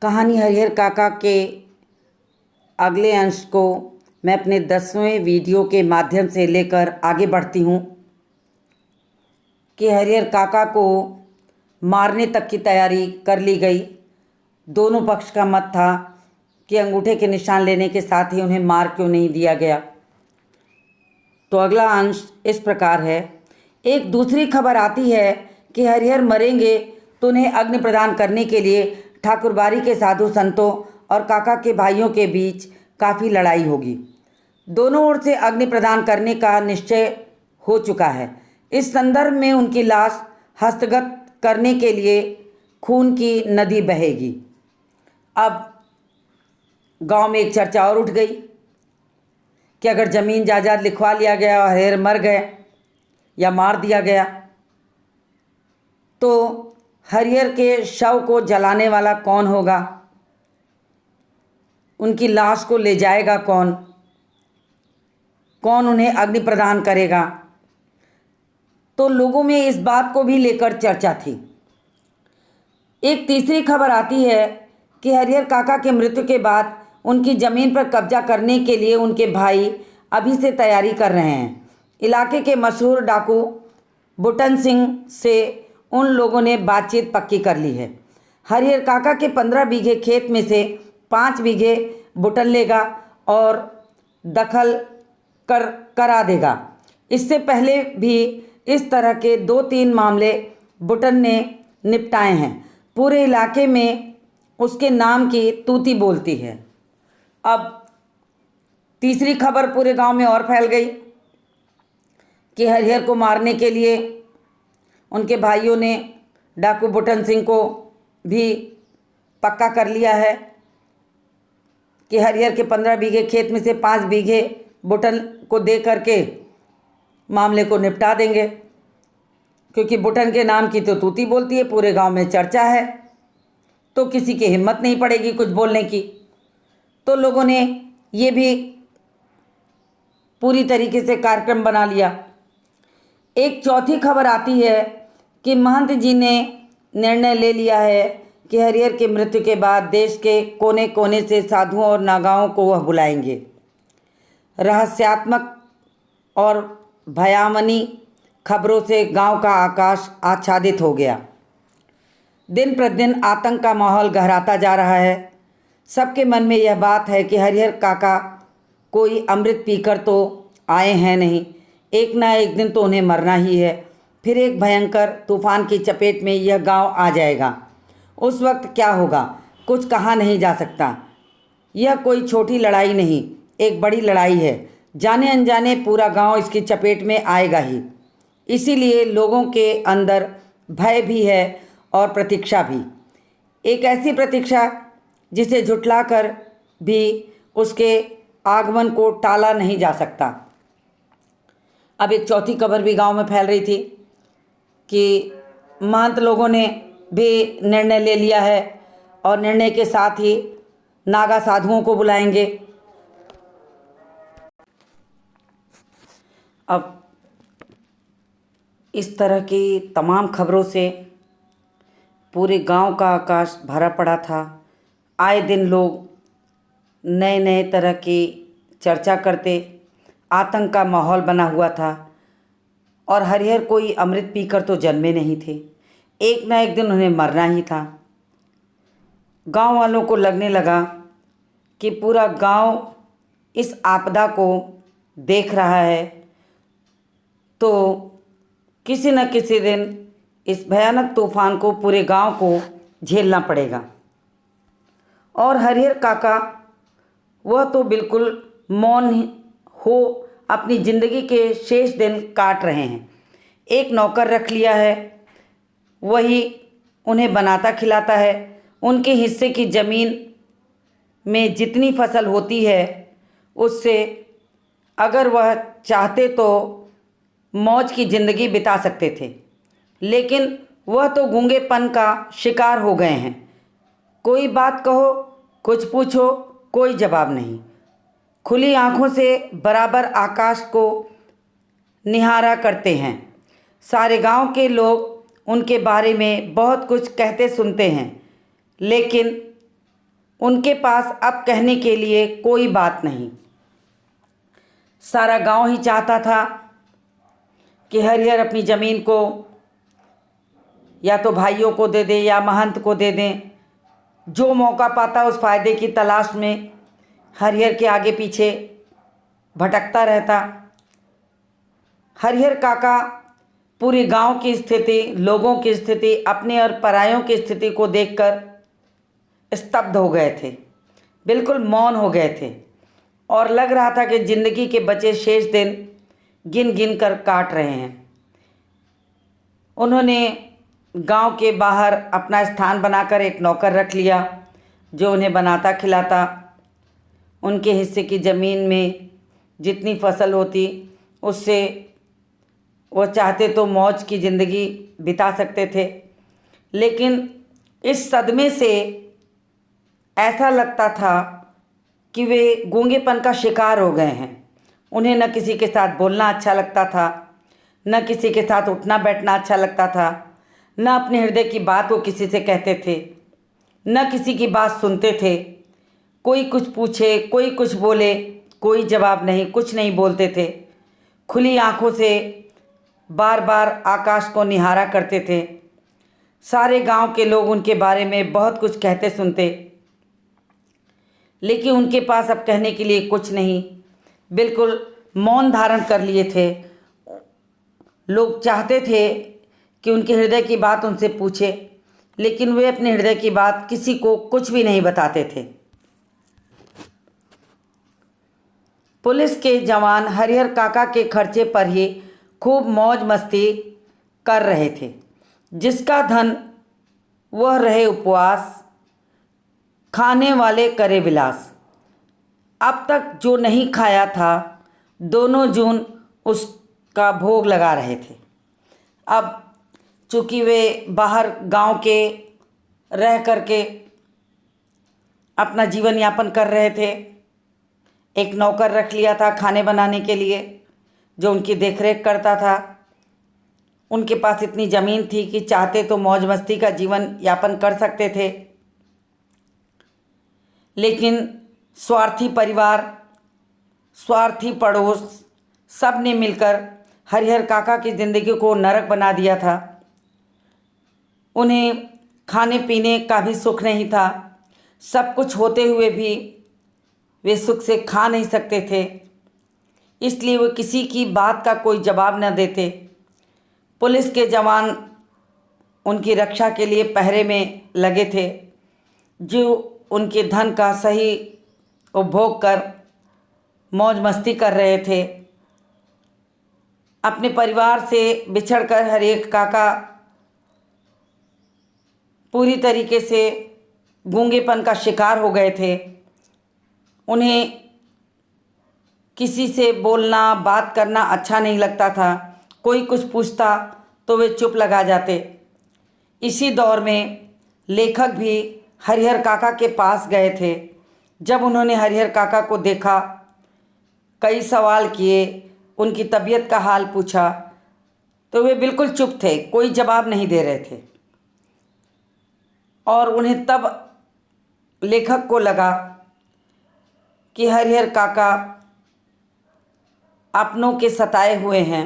कहानी हरिहर काका के अगले अंश को मैं अपने 10वें वीडियो के माध्यम से लेकर आगे बढ़ती हूँ कि हरिहर काका को मारने तक की तैयारी कर ली गई। दोनों पक्ष का मत था कि अंगूठे के निशान लेने के साथ ही उन्हें मार क्यों नहीं दिया गया। तो अगला अंश इस प्रकार है। एक दूसरी खबर आती है कि हरिहर मरेंगे तो उन्हें अग्नि प्रदान करने के लिए ठाकुरबाड़ी के साधु संतों और काका के भाइयों के बीच काफ़ी लड़ाई होगी। दोनों ओर से अग्नि प्रदान करने का निश्चय हो चुका है। इस संदर्भ में उनकी लाश हस्तगत करने के लिए खून की नदी बहेगी। अब गांव में एक चर्चा और उठ गई कि अगर ज़मीन जायदाद लिखवा लिया गया और हरिहर मर गए या मार दिया गया तो हरिहर के शव को जलाने वाला कौन होगा, उनकी लाश को ले जाएगा कौन, कौन उन्हें अग्नि प्रदान करेगा। तो लोगों में इस बात को भी लेकर चर्चा थी। एक तीसरी खबर आती है कि हरिहर काका के मृत्यु के बाद उनकी ज़मीन पर कब्जा करने के लिए उनके भाई अभी से तैयारी कर रहे हैं। इलाके के मशहूर डाकू बुटन सिंह से उन लोगों ने बातचीत पक्की कर ली है। हरिहर काका के 15 बीघे खेत में से 5 बीघे बुटन लेगा और दखल करा देगा। इससे पहले भी इस तरह के 2-3 मामले बुटन ने निपटाए हैं। पूरे इलाके में उसके नाम की तूती बोलती है। अब तीसरी खबर पूरे गांव में और फैल गई कि हरिहर को मारने के लिए उनके भाइयों ने डाकू बुटन सिंह को भी पक्का कर लिया है कि हरिहर के 15 बीघे खेत में से 5 बीघे बुटन को दे करके मामले को निपटा देंगे, क्योंकि बुटन के नाम की तो तूती बोलती है, पूरे गांव में चर्चा है, तो किसी की हिम्मत नहीं पड़ेगी कुछ बोलने की। तो लोगों ने ये भी पूरी तरीके से कार्यक्रम बना लिया। एक चौथी खबर आती है कि महंत जी ने निर्णय ले लिया है कि हरिहर की मृत्यु के बाद देश के कोने कोने से साधुओं और नागाओं को वह बुलाएंगे। रहस्यात्मक और भयावनी खबरों से गांव का आकाश आच्छादित हो गया। दिन प्रतिदिन आतंक का माहौल गहराता जा रहा है। सबके मन में यह बात है कि हरिहर काका कोई अमृत पीकर तो आए हैं नहीं, एक ना एक दिन तो उन्हें मरना ही है। फिर एक भयंकर तूफान की चपेट में यह गांव आ जाएगा। उस वक्त क्या होगा कुछ कहा नहीं जा सकता। यह कोई छोटी लड़ाई नहीं, एक बड़ी लड़ाई है। जाने अनजाने पूरा गांव इसकी चपेट में आएगा ही। इसीलिए लोगों के अंदर भय भी है और प्रतीक्षा भी, एक ऐसी प्रतीक्षा जिसे झुठलाकर भी उसके आगमन को टाला नहीं जा सकता। अब एक चौथी खबर भी गांव में फैल रही थी कि महंत लोगों ने भी निर्णय ले लिया है और निर्णय के साथ ही नागा साधुओं को बुलाएंगे। अब इस तरह की तमाम खबरों से पूरे गांव का आकाश भरा पड़ा था। आए दिन लोग नए नए तरह की चर्चा करते, आतंक का माहौल बना हुआ था और हरिहर कोई अमृत पीकर तो जन्मे नहीं थे, एक ना एक दिन उन्हें मरना ही था। गांव वालों को लगने लगा कि पूरा गांव इस आपदा को देख रहा है, तो किसी न किसी दिन इस भयानक तूफान को पूरे गांव को झेलना पड़ेगा। और हरिहर काका वह तो बिल्कुल मौन हो अपनी ज़िंदगी के शेष दिन काट रहे हैं। एक नौकर रख लिया है, वही उन्हें बनाता खिलाता है। उनके हिस्से की ज़मीन में जितनी फसल होती है उससे अगर वह चाहते तो मौज की ज़िंदगी बिता सकते थे, लेकिन वह तो गूंगेपन का शिकार हो गए हैं। कोई बात कहो, कुछ पूछो, कोई जवाब नहीं। खुली आंखों से बराबर आकाश को निहारा करते हैं। सारे गांव के लोग उनके बारे में बहुत कुछ कहते सुनते हैं, लेकिन उनके पास अब कहने के लिए कोई बात नहीं। सारा गांव ही चाहता था कि हरिहर अपनी ज़मीन को या तो भाइयों को दे दे या महंत को दे दें। जो मौका पाता उस फ़ायदे की तलाश में हरिहर के आगे पीछे भटकता रहता। हरिहर काका पूरे गांव की स्थिति, लोगों की स्थिति, अपने और परायों की स्थिति को देखकर स्तब्ध हो गए थे, बिल्कुल मौन हो गए थे और लग रहा था कि जिंदगी के बचे शेष दिन गिन गिन कर काट रहे हैं। उन्होंने गांव के बाहर अपना स्थान बनाकर एक नौकर रख लिया जो उन्हें बनाता खिलाता। उनके हिस्से की ज़मीन में जितनी फसल होती उससे वो चाहते तो मौज की ज़िंदगी बिता सकते थे, लेकिन इस सदमे से ऐसा लगता था कि वे गूंगेपन का शिकार हो गए हैं। उन्हें न किसी के साथ बोलना अच्छा लगता था, न किसी के साथ उठना बैठना अच्छा लगता था, न अपने हृदय की बात वो किसी से कहते थे, न किसी की बात सुनते थे। कोई कुछ पूछे, कोई कुछ बोले, कोई जवाब नहीं, कुछ नहीं बोलते थे। खुली आंखों से बार बार आकाश को निहारा करते थे। सारे गांव के लोग उनके बारे में बहुत कुछ कहते सुनते, लेकिन उनके पास अब कहने के लिए कुछ नहीं, बिल्कुल मौन धारण कर लिए थे। लोग चाहते थे कि उनके हृदय की बात उनसे पूछे, लेकिन वे अपने हृदय की बात किसी को कुछ भी नहीं बताते थे। पुलिस के जवान हरिहर काका के खर्चे पर ही खूब मौज मस्ती कर रहे थे। जिसका धन वह रहे उपवास, खाने वाले करे विलास। अब तक जो नहीं खाया था, दोनों जून उसका भोग लगा रहे थे। अब चूँकि वे बाहर गांव के रह करके अपना जीवन यापन कर रहे थे, एक नौकर रख लिया था खाने बनाने के लिए जो उनकी देखरेख करता था। उनके पास इतनी ज़मीन थी कि चाहते तो मौज मस्ती का जीवन यापन कर सकते थे, लेकिन स्वार्थी परिवार, स्वार्थी पड़ोस, सब ने मिलकर हरिहर काका की ज़िंदगी को नरक बना दिया था। उन्हें खाने पीने का भी सुख नहीं था। सब कुछ होते हुए भी वे सुख से खा नहीं सकते थे, इसलिए वे किसी की बात का कोई जवाब न देते। पुलिस के जवान उनकी रक्षा के लिए पहरे में लगे थे, जो उनके धन का सही उपभोग कर मौज मस्ती कर रहे थे। अपने परिवार से बिछड़कर हरिहर काका पूरी तरीके से गूंगेपन का शिकार हो गए थे। उन्हें किसी से बोलना, बात करना अच्छा नहीं लगता था। कोई कुछ पूछता तो वे चुप लगा जाते। इसी दौर में लेखक भी हरिहर काका के पास गए थे। जब उन्होंने हरिहर काका को देखा, कई सवाल किए, उनकी तबीयत का हाल पूछा, तो वे बिल्कुल चुप थे, कोई जवाब नहीं दे रहे थे। और उन्हें तब लेखक को लगा कि हरिहर काका अपनों के सताए हुए हैं,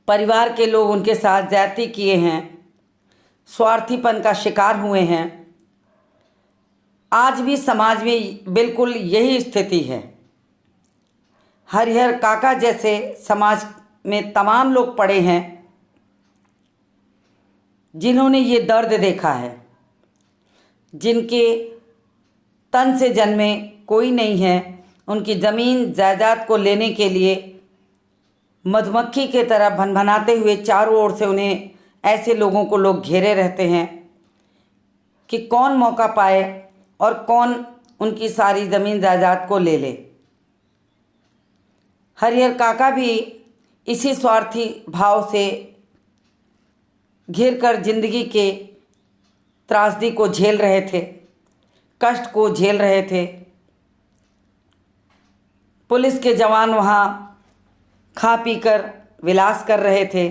परिवार के लोग उनके साथ ज्यादती किए हैं, स्वार्थीपन का शिकार हुए हैं। आज भी समाज में बिल्कुल यही स्थिति है। हरिहर काका जैसे समाज में तमाम लोग पड़े हैं जिन्होंने ये दर्द देखा है, जिनके तन से जन्मे कोई नहीं है। उनकी ज़मीन जायदाद को लेने के लिए मधुमक्खी के तरह भनभनाते हुए चारों ओर से उन्हें ऐसे लोगों को लोग घेरे रहते हैं कि कौन मौका पाए और कौन उनकी सारी ज़मीन जायदाद को ले ले। हरिहर काका भी इसी स्वार्थी भाव से घिर कर जिंदगी के त्रासदी को झेल रहे थे, कष्ट को झेल रहे थे। पुलिस के जवान वहाँ खा पी कर विलास कर रहे थे।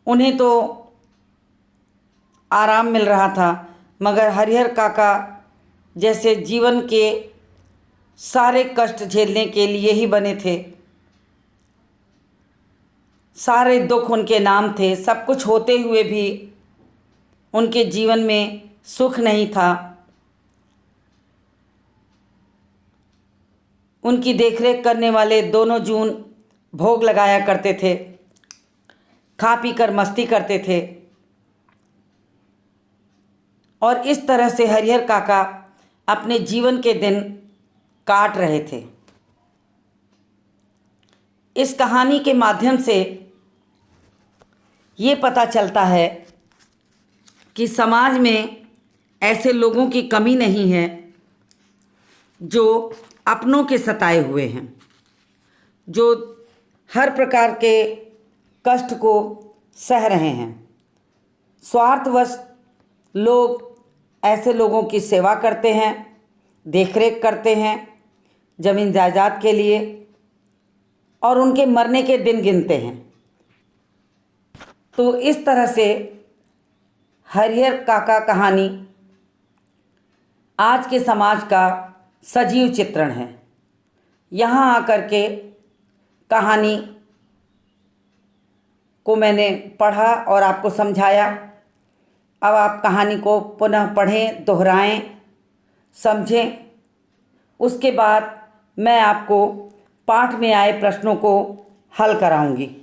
उन्हें तो आराम मिल रहा था, मगर हरिहर काका जैसे जीवन के सारे कष्ट झेलने के लिए ही बने थे। सारे दुख उनके नाम थे। सब कुछ होते हुए भी उनके जीवन में सुख नहीं था। उनकी देखरेख करने वाले दोनों जून भोग लगाया करते थे, खा पी कर मस्ती करते थे। और इस तरह से हरिहर काका अपने जीवन के दिन काट रहे थे। इस कहानी के माध्यम से ये पता चलता है कि समाज में ऐसे लोगों की कमी नहीं है जो अपनों के सताए हुए हैं, जो हर प्रकार के कष्ट को सह रहे हैं। स्वार्थवश लोग ऐसे लोगों की सेवा करते हैं, देखरेख करते हैं ज़मीन जायदाद के लिए, और उनके मरने के दिन गिनते हैं। तो इस तरह से हरिहर काका कहानी आज के समाज का सजीव चित्रण है। यहाँ आकर के कहानी को मैंने पढ़ा और आपको समझाया। अब आप कहानी को पुनः पढ़ें, दोहराएं, समझें। उसके बाद मैं आपको पाठ में आए प्रश्नों को हल कराऊंगी।